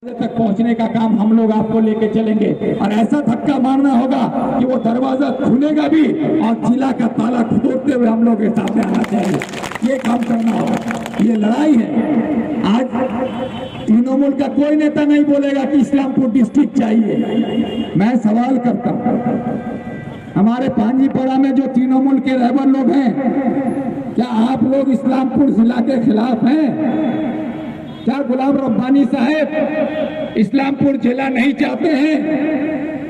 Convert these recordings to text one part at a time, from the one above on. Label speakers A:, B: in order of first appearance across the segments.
A: तक पहुंचने का काम हम लोग आपको लेके चलेंगे और ऐसा धक्का मारना होगा कि वो दरवाजा खुलेगा भी और जिला का ताला तोड़ते हुए हम लोग के सामने आना चाहिए। ये काम करना होगा। ये लड़ाई है। आज तृणमूल का कोई नेता नहीं बोलेगा कि इस्लामपुर डिस्ट्रिक्ट चाहिए। मैं सवाल करता हूं, हमारे पांजीपाड़ा में जो तृणमूल के रहबर लोग हैं, क्या आप लोग इस्लामपुर जिला के खिलाफ हैं? क्या गुलाम रब्बानी साहब इस्लामपुर जिला नहीं चाहते हैं?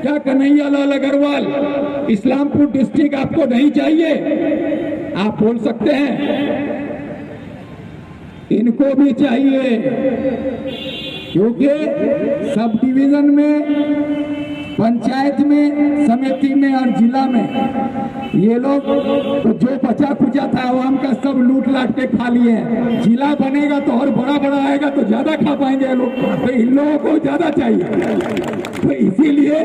A: क्या कन्हैया लाल अग्रवाल इस्लामपुर डिस्ट्रिक्ट आपको नहीं चाहिए? आप बोल सकते हैं। इनको भी चाहिए, क्योंकि सब डिवीजन में, पंचायत में, समिति में और जिला में ये लोग तो जो बचा खुचा था आवाम का सब लूट लाट के खा लिए हैं। जिला बनेगा तो और बड़ा बड़ा आएगा तो ज्यादा खा पाएंगे लोग, तो इन लोगों को ज्यादा चाहिए। तो इसीलिए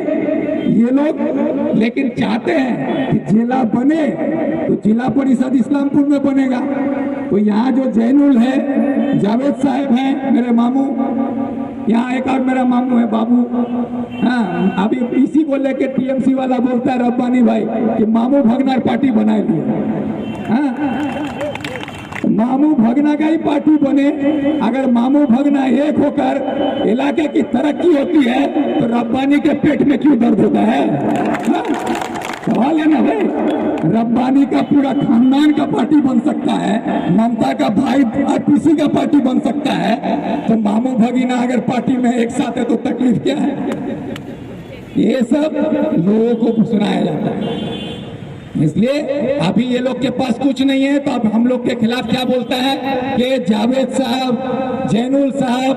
A: ये लोग लेकिन चाहते हैं कि जिला बने तो जिला परिषद इस्लामपुर में बनेगा। तो यहाँ जो जैनुल है, जावेद साहब हैं मेरे मामू, यहाँ एक और मेरा मामू है बाबू, हाँ अभी इसी को लेके टीएमसी वाला बोलता है रब्बानी भाई कि मामू भगना पार्टी बना लिया। हाँ मामू भगना का ही पार्टी बने। अगर मामू भगना एक होकर इलाके की तरक्की होती है तो रब्बानी के पेट में क्यों दर्द होता है? हाँ? सवाल है ना भाई। रब्बानी का पूरा खानदान का पार्टी बन सकता है, ममता का भाई आरपीसी का पार्टी बन सकता है, तो मामू भगीना अगर पार्टी में एक साथ है तो तकलीफ क्या है? ये सब लोगों को सुनाया जाता है। इसलिए अभी ये लोग के पास कुछ नहीं है, तो अब हम लोग के खिलाफ क्या बोलता है कि जावेद साहब, जैनुल साहब,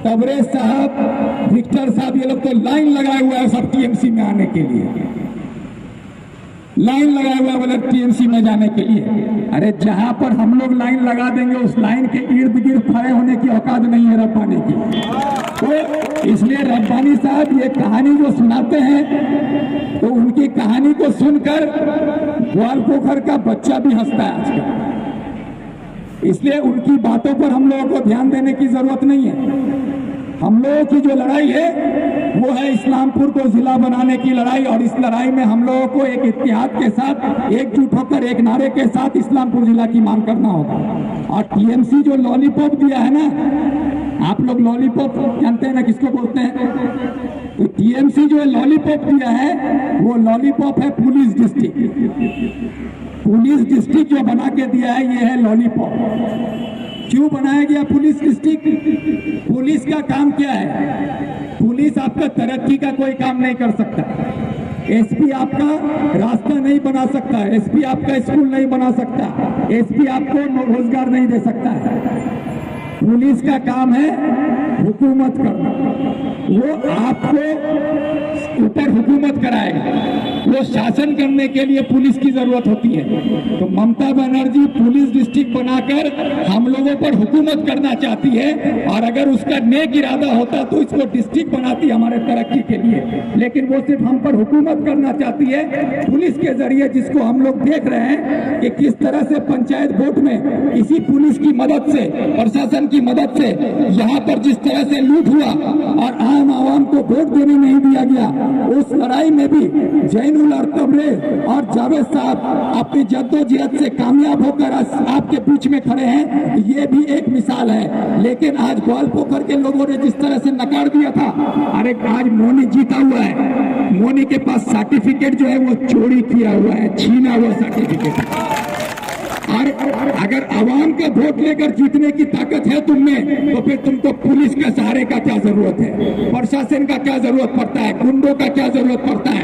A: तबरेज साहब, विक्टर साहब, ये लोग तो लाइन लगाए हुआ है सब टीएमसी में आने के लिए, लाइन लगाया हुआ बोले टीएमसी में जाने के लिए। अरे जहां पर हम लोग लाइन लगा देंगे उस लाइन के इर्द गिर्द खड़े होने की औकात नहीं है रब्बानी की। तो इसलिए रब्बानी साहब ये कहानी जो सुनाते हैं तो उनकी कहानी को सुनकर ग्वालपोखर का बच्चा भी हंसता है आजकल। इसलिए उनकी बातों पर हम लोगों को ध्यान देने की जरूरत नहीं है। हम लोगों की जो लड़ाई है वो है इस्लामपुर को जिला बनाने की लड़ाई, और इस लड़ाई में हम लोगों को एक इत्तेहाद के साथ, एकजुट होकर एक नारे के साथ इस्लामपुर जिला की मांग करना होगा। और टीएमसी जो लॉलीपॉप दिया है ना, आप लोग लॉलीपॉप जानते हैं ना किसको बोलते हैं? तो टीएमसी जो लॉलीपॉप दिया है वो लॉलीपॉप है पुलिस डिस्ट्रिक्ट। पुलिस डिस्ट्रिक्ट जो बना के दिया है ये है लॉलीपॉप। क्यों बनाया गया पुलिस डिस्ट्रिक्ट? पुलिस का काम क्या है? पुलिस आपका तरक्की का कोई काम नहीं कर सकता, एसपी आपका रास्ता नहीं बना सकता, एसपी आपका स्कूल नहीं बना सकता, एसपी आपको रोजगार नहीं दे सकता है। पुलिस का काम है हुकूमत करना, वो आपको ऊपर हुकूमत कराएगा, वो शासन करने के लिए पुलिस की जरूरत होती है। तो ममता बनर्जी पुलिस डिस्ट्रिक्ट बनाकर हम लोगों पर हुकूमत करना चाहती है, और अगर उसका नेक इरादा होता तो इसको डिस्ट्रिक्ट बनाती हमारे तरक्की के लिए, लेकिन वो सिर्फ हम पर हुकूमत करना चाहती है पुलिस के जरिए, जिसको हम लोग देख रहे हैं कि किस तरह से पंचायत वोट में इसी पुलिस की मदद से, प्रशासन की मदद से यहाँ पर जिस तरह से लूट हुआ और आम आवाम को वोट देने नहीं दिया गया। उस लड़ाई में भी जैनुल और तबरेज और जावेद साहब अपनी जद्दोजहद से कामयाब होकर आपके बीच में खड़े हैं, ये भी एक मिसाल है। लेकिन आज ग्वालपोखर के लोगों ने जिस तरह से नकार दिया था, अरे आज मोनी जीता हुआ है, मोनी के पास सर्टिफिकेट जो है वो चोरी किया हुआ है, छीना हुआ सर्टिफिकेट। और अगर आवाम का वोट लेकर जीतने की ताकत है तुम में, तो फिर तुमको पुलिस के सहारे का क्या जरूरत है? प्रशासन का क्या जरूरत पड़ता है? गुंडों का क्या जरूरत पड़ता है?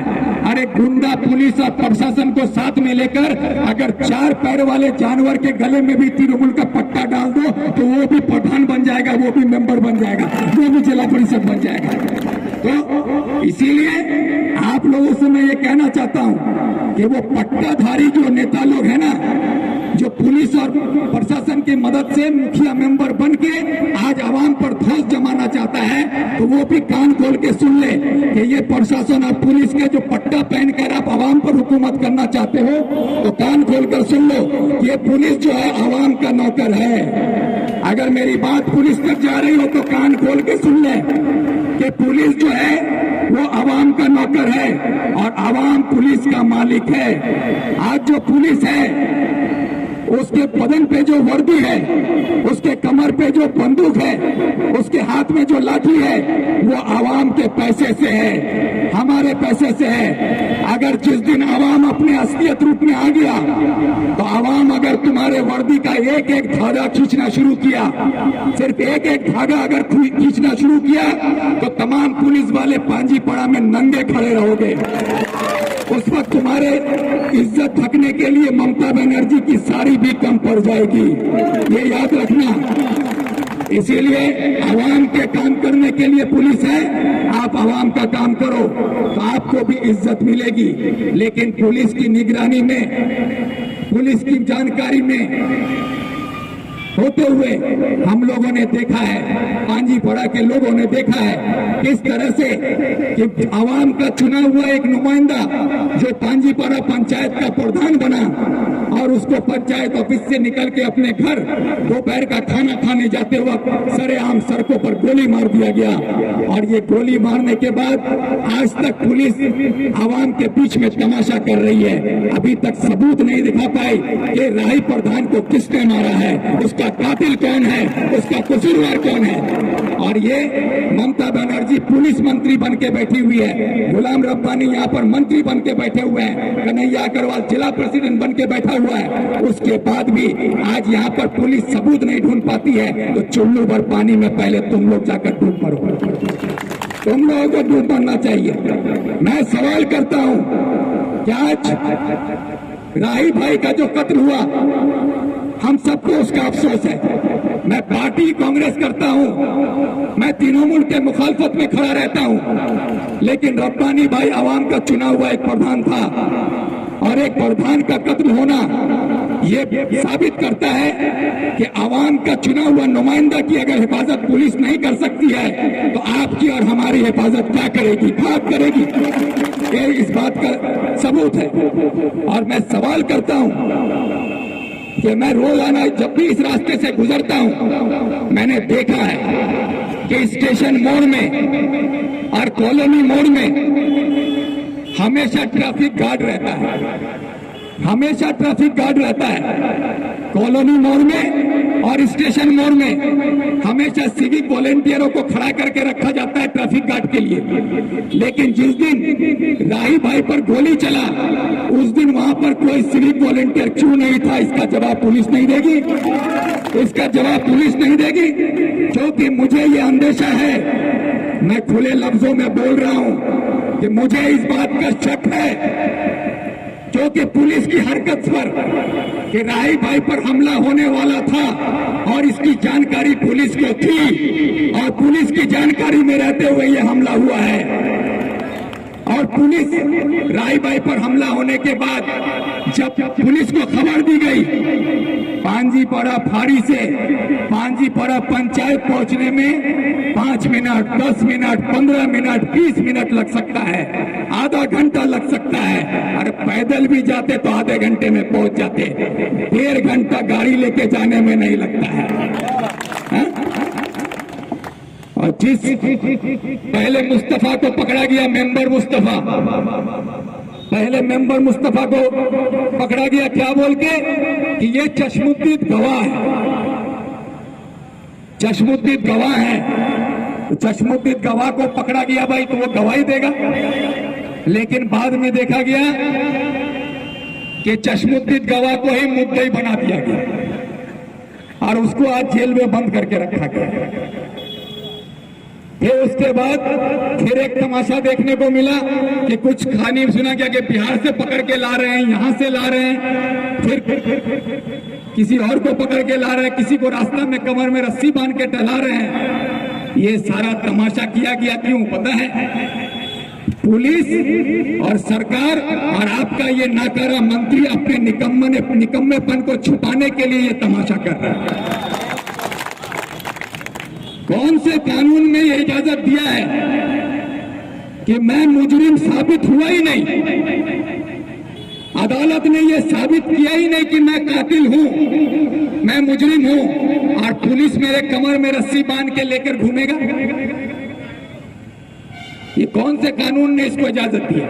A: अरे गुंडा पुलिस और प्रशासन को साथ में लेकर अगर 4 पैर वाले जानवर के गले में भी तृणमूल का पट्टा डाल दो तो वो भी प्रधान बन जाएगा, वो भी मेंबर बन जाएगा, वो भी जिला परिषद बन जाएगा। तो इसीलिए आप लोगों से मैं ये कहना चाहता हूं कि वो पट्टाधारी जो नेता लोग हैं ना, जो पुलिस और प्रशासन की मदद से मुखिया मेंबर बन के आज आवाम पर धौंस जमाना चाहता है, तो वो भी कान खोल के सुन ले कि ये प्रशासन और पुलिस के जो पट्टा पहनकर आप आवाम पर हुकूमत करना चाहते हो, तो कान खोल कर सुन लो, ये पुलिस जो है आवाम का नौकर है। अगर मेरी बात पुलिस तक जा रही हो तो कान खोल के सुन ले कि पुलिस जो है वो आवाम का नौकर है और आवाम पुलिस का मालिक है। आज जो पुलिस है उसके बदन पे जो वर्दी है, उसके कमर पे जो बंदूक है, उसके हाथ में जो लाठी है, वो आवाम के पैसे से है, हमारे पैसे से है। अगर जिस दिन आवाम अपने असलियत रूप में आ गया तो आवाम अगर तुम्हारे वर्दी का एक एक धागा खींचना शुरू किया, सिर्फ एक एक धागा अगर खींचना शुरू किया तो तमाम पुलिस वाले पांजीपड़ा में नंगे खड़े रहोगे। उस वक्त तुम्हारे इज्जत ढकने के लिए ममता बनर्जी की साड़ी भी कम पड़ जाएगी, ये याद रखना। इसीलिए आवाम के काम करने के लिए पुलिस है, आप आवाम का काम करो तो आपको भी इज्जत मिलेगी। लेकिन पुलिस की निगरानी में, पुलिस की जानकारी में होते हुए हम लोगों ने देखा है, पांजीपड़ा के लोगों ने देखा है किस तरह से कि आवाम का चुना हुआ एक नुमाइंदा जो पांजीपड़ा पंचायत का प्रधान बना और उसको पंचायत ऑफिस से निकल के अपने घर दोपहर का खाना खाने जाते वक्त सरेआम सड़कों पर गोली मार दिया गया। और ये गोली मारने के बाद आज तक पुलिस आवाम के बीच में तमाशा कर रही है। अभी तक सबूत नहीं दिखा पाई कि राही प्रधान को किसने मारा है, उसका कातिल कौन है, उसका कसूरवार कौन है। और ये ममता बनर्जी पुलिस मंत्री बन के बैठी हुई है, गुलाम रब्बानी यहाँ पर मंत्री बन के बैठे हुए हैं, कन्हैया अग्रवाल जिला प्रेसिडेंट बन के बैठा हुआ है। उसके बाद भी आज यहाँ पर पुलिस सबूत नहीं ढूंढ पाती है तो चुल्लू भर पानी में पहले तुम लोग जाकर डूब मरो। तुम लोगों को डूब मरना चाहिए। मैं सवाल करता हूँ, क्या आज राही भाई का जो कत्ल हुआ हम सबको उसका अफसोस है। मैं पार्टी कांग्रेस करता हूं, मैं तृणमूल के मुखालफत में खड़ा रहता हूं, लेकिन रब्बानी भाई आवाम का चुना हुआ एक प्रधान था और एक प्रधान का कत्ल होना ये साबित करता है कि आवाम का चुना हुआ नुमाइंदा की अगर हिफाजत पुलिस नहीं कर सकती है तो आपकी और हमारी हिफाजत क्या करेगी, बात करेगी। ये इस बात का सबूत है। और मैं सवाल करता हूं कि मैं रोजाना जब भी इस रास्ते से गुजरता हूं मैंने देखा है कि स्टेशन मोड़ में और कॉलोनी मोड़ में हमेशा ट्रैफिक गार्ड रहता है, हमेशा ट्रैफिक गार्ड रहता है। कॉलोनी मोड़ में और स्टेशन मोड़ में हमेशा सिविक वॉलेंटियरों को खड़ा करके रखा जाता है ट्रैफिक गार्ड के लिए। लेकिन जिस दिन राही भाई पर गोली चला उस दिन वहां पर कोई सिविक वॉलेंटियर क्यों नहीं था, इसका जवाब पुलिस नहीं देगी, इसका जवाब पुलिस नहीं देगी। क्योंकि मुझे ये अंदेशा है, मैं खुले लफ्जों में बोल रहा हूं कि मुझे इस बात का शक है क्योंकि पुलिस की हरकत पर कि राही भाई पर हमला होने वाला था और इसकी जानकारी पुलिस को थी और पुलिस की जानकारी में रहते हुए ये हमला हुआ है। और पुलिस राही भाई पर हमला होने के बाद जब पुलिस को खबर दी गई, पांजीपड़ा फाड़ी से पांजीपड़ा पंचायत पहुंचने में 5 मिनट, 10 मिनट, 15 मिनट, 20 मिनट लग सकता है, आधा घंटा लग सकता है। अरे पैदल भी जाते तो आधे घंटे में पहुंच जाते, 1.5 घंटा गाड़ी लेके जाने में नहीं लगता है। और जिस पहले मुस्तफा को पकड़ा गया, मेंबर मुस्तफा, पहले मेंबर मुस्तफा को पकड़ा गया क्या बोल के कि ये चश्मुद्दीन गवाह है, चश्मुद्दीन गवाह है। तो चश्मुद्दीन गवाह को पकड़ा गया भाई तो वो गवाही देगा। लेकिन बाद में देखा गया कि चश्मुद्दीन गवाह को ही मुद्दई बना दिया गया और उसको आज जेल में बंद करके रखा गया। फिर उसके बाद फिर एक तमाशा देखने को मिला कि कुछ कहानी सुना गया कि बिहार से पकड़ के ला रहे हैं, यहां से ला रहे हैं, फिर किसी और को पकड़ के ला रहे हैं, किसी को रास्ता में कमर में रस्सी बांध के टहला रहे हैं। ये सारा तमाशा किया गया क्यों पता है? पुलिस और सरकार और आपका ये नाकारा मंत्री अपने निकम्मेपन को छुपाने के लिए ये तमाशा कर रहा है। कौन से कानून में ये इजाजत दिया है कि मैं मुजरिम साबित हुआ ही नहीं? अदालत ने ये साबित किया ही नहीं कि मैं कातिल हूं, मैं मुजरिम हूं, और पुलिस मेरे कमर में रस्सी बांध के लेकर घूमेगा। ये कौन से कानून ने इसको इजाजत दिया?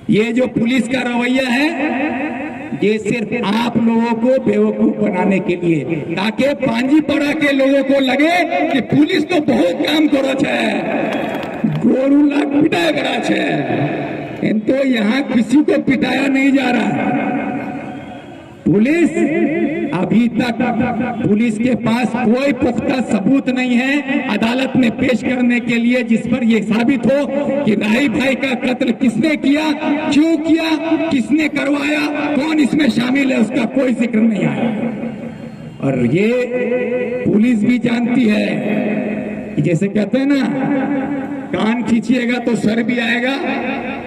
A: ये जो पुलिस का रवैया है, ये सिर्फ आप लोगों को बेवकूफ बनाने के लिए, ताकि पांजीपड़ा के लोगों को लगे कि पुलिस तो बहुत काम करो छे, गोरू लाख पिटाया करा छे। तो यहाँ किसी को पिटाया नहीं जा रहा। पुलिस अभी तक, पुलिस के पास कोई पुख्ता सबूत नहीं है अदालत में पेश करने के लिए जिस पर यह साबित हो कि राही भाई का कत्ल किसने किया, क्यों किया, किसने करवाया, कौन इसमें शामिल है, उसका कोई जिक्र नहीं आया। और ये पुलिस भी जानती है, जैसे कहते हैं ना, कान खींचिएगा तो सर भी आएगा।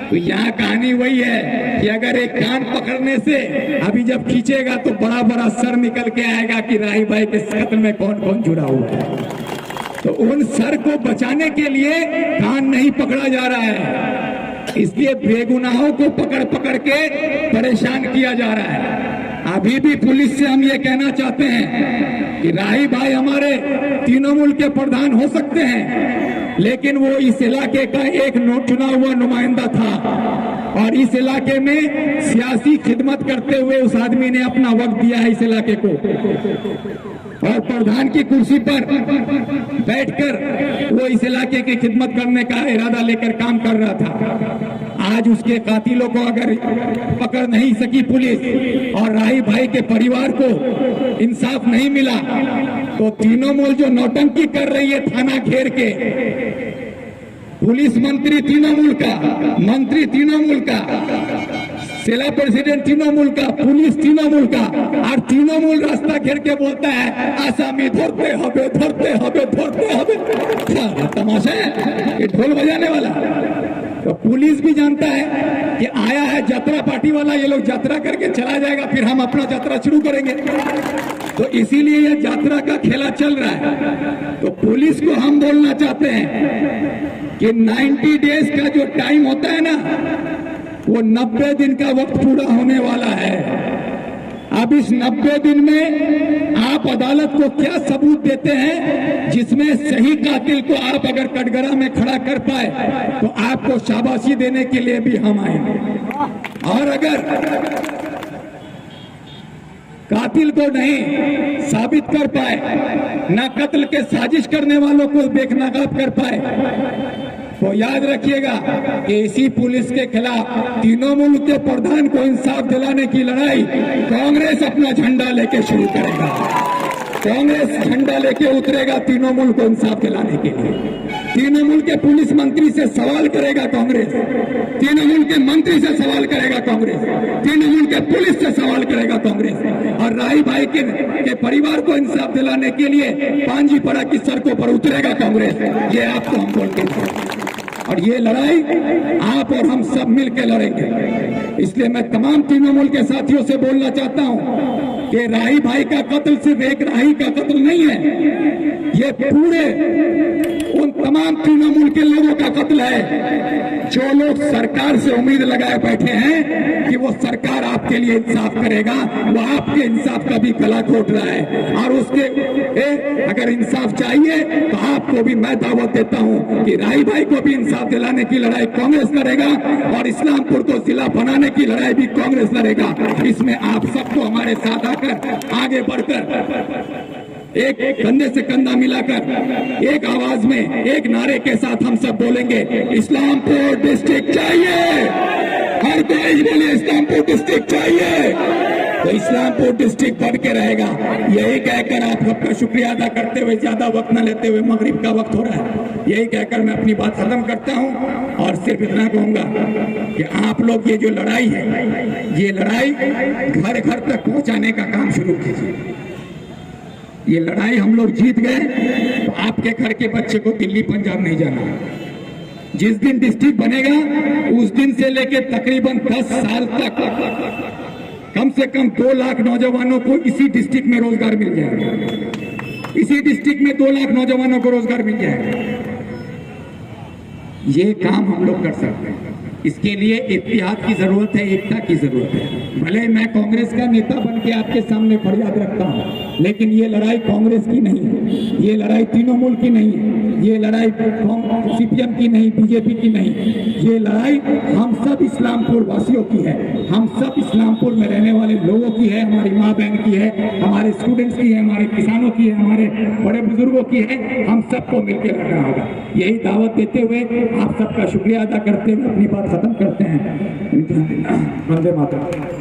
A: तो यहाँ कहानी वही है कि अगर एक कान पकड़ने से अभी जब खींचेगा तो बड़ा बड़ा सर निकल के आएगा कि राही भाई के कत्ल में कौन कौन जुड़ा हुआ है। तो उन सर को बचाने के लिए कान नहीं पकड़ा जा रहा है, इसलिए बेगुनाहों को पकड़ पकड़ के परेशान किया जा रहा है। अभी भी पुलिस से हम ये कहना चाहते हैं कि राही भाई हमारे तृणमूल के प्रधान हो सकते हैं, लेकिन वो इस इलाके का एक चुना हुआ नुमाइंदा था और इस इलाके में सियासी खिदमत करते हुए उस आदमी ने अपना वक्त दिया है इस इलाके को, और प्रधान की कुर्सी पर बैठकर वो इस इलाके की खिदमत करने का इरादा लेकर काम कर रहा था। आज उसके कातिलों को अगर पकड़ नहीं सकी पुलिस और राही भाई के परिवार को इंसाफ नहीं मिला, तो तृणमूल जो नौटंकी कर रही है थाना घेर के, पुलिस मंत्री तृणमूल का, मंत्री तृणमूल का, जिला प्रेसिडेंट तृणमूल का, पुलिस तृणमूल का, और तृणमूल रास्ता घेर के बोलता है आसामी धरते हबे धरते हबे धरते हबे। तमाशा है ये ढोल बजाने वाला। तो पुलिस भी जानता है कि आया है यात्रा पार्टी वाला, ये लोग यात्रा करके चला जाएगा, फिर हम अपना यात्रा शुरू करेंगे। तो इसीलिए ये यात्रा का खेला चल रहा है। तो पुलिस को हम बोलना चाहते हैं कि 90 डेज का जो टाइम होता है ना, वो 90 दिन का वक्त पूरा होने वाला है। अब इस 90 दिन में आप अदालत को क्या सबूत देते हैं जिसमें सही कातिल को आप अगर कटघरा में खड़ा कर पाए तो आपको शाबाशी देने के लिए भी हम आएंगे। और अगर कातिल को नहीं साबित कर पाए, ना कत्ल के साजिश करने वालों को बेनकाब कर पाए, तो याद रखिएगा कि इसी पुलिस के खिलाफ तृणमूल के प्रधान को इंसाफ दिलाने की लड़ाई कांग्रेस अपना झंडा लेके शुरू करेगा। कांग्रेस झंडा लेके उतरेगा तृणमूल को इंसाफ दिलाने के लिए। तृणमूल के पुलिस मंत्री से सवाल करेगा कांग्रेस, तृणमूल के मंत्री से सवाल करेगा कांग्रेस, तृणमूल के पुलिस से सवाल करेगा कांग्रेस, और राही भाई के परिवार को इंसाफ दिलाने के लिए पांजीपड़ा की सड़कों पर उतरेगा कांग्रेस। ये आपको हम बोलते हैं, और ये लड़ाई आप और हम सब मिलकर लड़ेंगे। इसलिए मैं तमाम तृणमूल के साथियों से बोलना चाहता हूं कि राही भाई का कत्ल सिर्फ एक राही का कत्ल नहीं है, ये पूरे उन तमाम तृणमूल के लोगों का कत्ल है जो लोग सरकार से उम्मीद लगाए बैठे हैं कि वो सरकार आपके लिए इंसाफ करेगा। वो आपके इंसाफ का भी गला घोट रहा है, और उसके अगर इंसाफ चाहिए तो आपको भी मैं दावत देता हूं कि राही भाई को भी इंसाफ दिलाने की लड़ाई कांग्रेस लड़ेगा, और इस्लामपुर को जिला बनाने की लड़ाई भी कांग्रेस लड़ेगा। इसमें आप सबको हमारे साथ आकर आगे बढ़कर एक कंधे से कंधा मिलाकर एक आवाज में एक नारे के साथ हम सब बोलेंगे, इस्लामपुर डिस्ट्रिक्ट चाहिए। हर कोई बोले इस्लामपुर डिस्ट्रिक्ट चाहिए, तो इस्लामपुर डिस्ट्रिक्ट बढ़ के रहेगा। यही कहकर आप सबका शुक्रिया अदा करते हुए, ज्यादा वक्त न लेते हुए, मगरिब का वक्त हो रहा है, यही कहकर मैं अपनी बात खत्म करता हूं। और सिर्फ इतना कहूंगा कि आप लोग ये जो लड़ाई है, ये लड़ाई घर घर तक पहुंचाने का काम शुरू कीजिए। ये लड़ाई हम लोग जीत गए तो आपके घर के बच्चे को दिल्ली पंजाब नहीं जाना। जिस दिन डिस्ट्रिक्ट बनेगा उस दिन से लेकर तकरीबन 10 साल तक कम से कम 2 लाख नौजवानों को इसी डिस्ट्रिक्ट में रोजगार मिल जाएगा। इसी डिस्ट्रिक्ट में 2 लाख नौजवानों को रोजगार मिल जाएगा। ये काम हम लोग कर सकते हैं। इसके लिए इत्तेहाद की जरूरत है, एकता की जरूरत है। भले मैं कांग्रेस का नेता बन के आपके सामने फरियाद रखता हूं, लेकिन ये लड़ाई कांग्रेस की नहीं है, ये लड़ाई तृणमूल की नहीं है, ये लड़ाई सीपीएम की नहीं, बीजेपी की नहीं, ये लड़ाई हम सब इस्लामपुर वासियों की है, हम सब इस्लामपुर में रहने वाले लोगों की है, हमारी माँ बहन की है, हमारे स्टूडेंट्स की है, हमारे किसानों की है, हमारे बड़े बुजुर्गों की है। हम सबको मिलकर लड़ना होगा। यही दावत देते हुए आप सबका शुक्रिया अदा करते हुए अपनी बात खत्म करते हैं। वंदे मातरम।